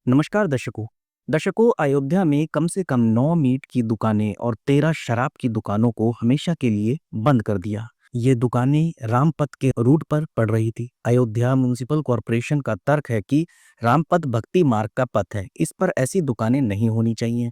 नमस्कार दर्शकों। अयोध्या में कम से कम 9 मीट की दुकानें और 13 शराब की दुकानों को हमेशा के लिए बंद कर दिया। ये दुकानें रामपथ के रूट पर पड़ रही थी। अयोध्या म्युनिसिपल कॉरपोरेशन का तर्क है कि रामपथ भक्ति मार्ग का पथ है, इस पर ऐसी दुकानें नहीं होनी चाहिए।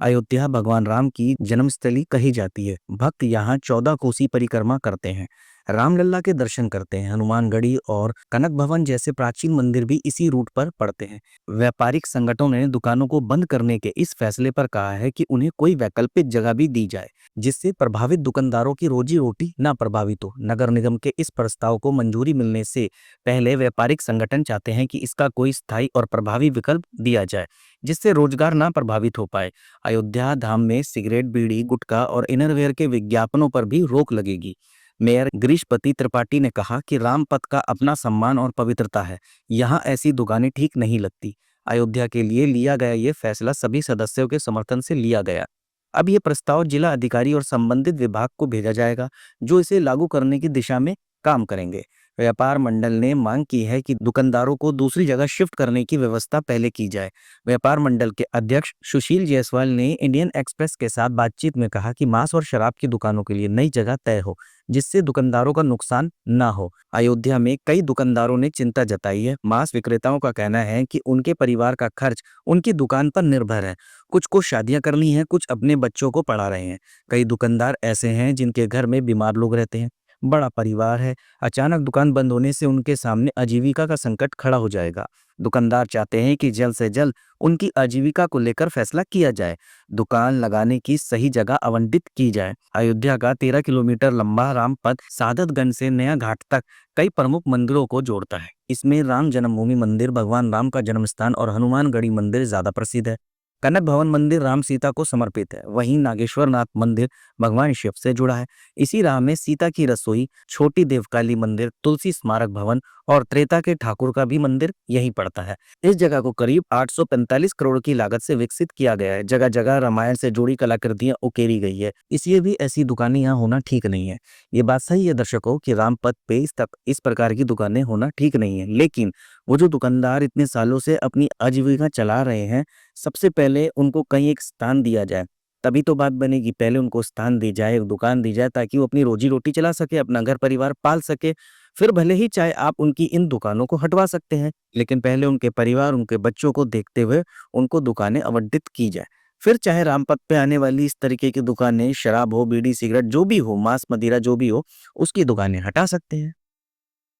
अयोध्या भगवान राम की जन्मस्थली कही जाती है। भक्त यहाँ 14 कोसी परिक्रमा करते हैं, रामलला के दर्शन करते हैं। हनुमानगढ़ी और कनक भवन जैसे प्राचीन मंदिर भी इसी रूट पर पड़ते हैं। व्यापारिक संगठनों ने दुकानों को बंद करने के इस फैसले पर कहा है कि उन्हें कोई वैकल्पिक जगह भी दी जाए, जिससे प्रभावित दुकानदारों की रोजी रोटी न प्रभावित हो। नगर निगम के इस प्रस्ताव को मंजूरी मिलने से पहले व्यापारिक संगठन चाहते हैं कि इसका कोई स्थायी और प्रभावी विकल्प दिया जाए, जिससे रोजगार न प्रभावित हो पाए। अयोध्या धाम में सिगरेट, बीड़ी, गुटखा और इनरवेयर के विज्ञापनों पर भी रोक लगेगी। मेयर गिरीशपति त्रिपाठी ने कहा कि रामपथ का अपना सम्मान और पवित्रता है, यहाँ ऐसी दुकानें ठीक नहीं लगती। अयोध्या के लिए लिया गया ये फैसला सभी सदस्यों के समर्थन से लिया गया। अब ये प्रस्ताव जिला अधिकारी और संबंधित विभाग को भेजा जाएगा, जो इसे लागू करने की दिशा में काम करेंगे। व्यापार मंडल ने मांग की है कि दुकानदारों को दूसरी जगह शिफ्ट करने की व्यवस्था पहले की जाए। व्यापार मंडल के अध्यक्ष सुशील जायसवाल ने इंडियन एक्सप्रेस के साथ बातचीत में कहा कि मांस और शराब की दुकानों के लिए नई जगह तय हो, जिससे दुकानदारों का नुकसान ना हो। अयोध्या में कई दुकानदारों ने चिंता जताई है। मांस विक्रेताओं का कहना है कि उनके परिवार का खर्च उनकी दुकान पर निर्भर है। कुछ को शादियां करनी है, कुछ अपने बच्चों को पढ़ा रहे हैं। कई दुकानदार ऐसे हैं जिनके घर में बीमार लोग रहते हैं, बड़ा परिवार है। अचानक दुकान बंद होने से उनके सामने आजीविका का संकट खड़ा हो जाएगा। दुकानदार चाहते हैं कि जल्द से जल्द उनकी आजीविका को लेकर फैसला किया जाए, दुकान लगाने की सही जगह आवंटित की जाए। अयोध्या का 13 किलोमीटर लंबा रामपथ सादतगंज से नया घाट तक कई प्रमुख मंदिरों को जोड़ता है। इसमें राम जन्मभूमि मंदिर, भगवान राम का जन्म स्थान और हनुमानगढ़ी मंदिर ज्यादा प्रसिद्ध है। कनक भवन मंदिर राम सीता को समर्पित है। वहीं नागेश्वर नाथ मंदिर भगवान शिव से जुड़ा है। इसी राह में सीता की रसोई, छोटी देवकाली मंदिर, तुलसी स्मारक भवन और त्रेता के ठाकुर का भी मंदिर यहीं पड़ता है। इस जगह को करीब 845 करोड़ की लागत से विकसित किया गया है। जगह जगह रामायण से जुड़ी कलाकृतियां उकेरी गई है, इसलिए भी ऐसी दुकानें यहाँ होना ठीक नहीं है। ये बात सही है दर्शकों कि रामपथ पे इस प्रकार की दुकानें होना ठीक नहीं है, लेकिन वो जो दुकानदार इतने सालों से अपनी आजीविका चला रहे हैं, सबसे पहले उनको कहीं एक स्थान दिया जाए, तभी तो बात बनेगी। पहले उनको स्थान दी जाए, एक दुकान दी जाए, ताकि वो अपनी रोजी रोटी चला सके, अपना घर परिवार पाल सके। फिर भले ही चाहे आप उनकी इन दुकानों को हटवा सकते हैं, लेकिन पहले उनके परिवार, उनके बच्चों को देखते हुए उनको दुकानें आवंटित की जाए। फिर चाहे रामपथ पे आने वाली इस तरीके की दुकानें, शराब हो, बीड़ी, सिगरेट जो भी हो, मांस मदिरा जो भी हो, उसकी दुकानें हटा सकते हैं।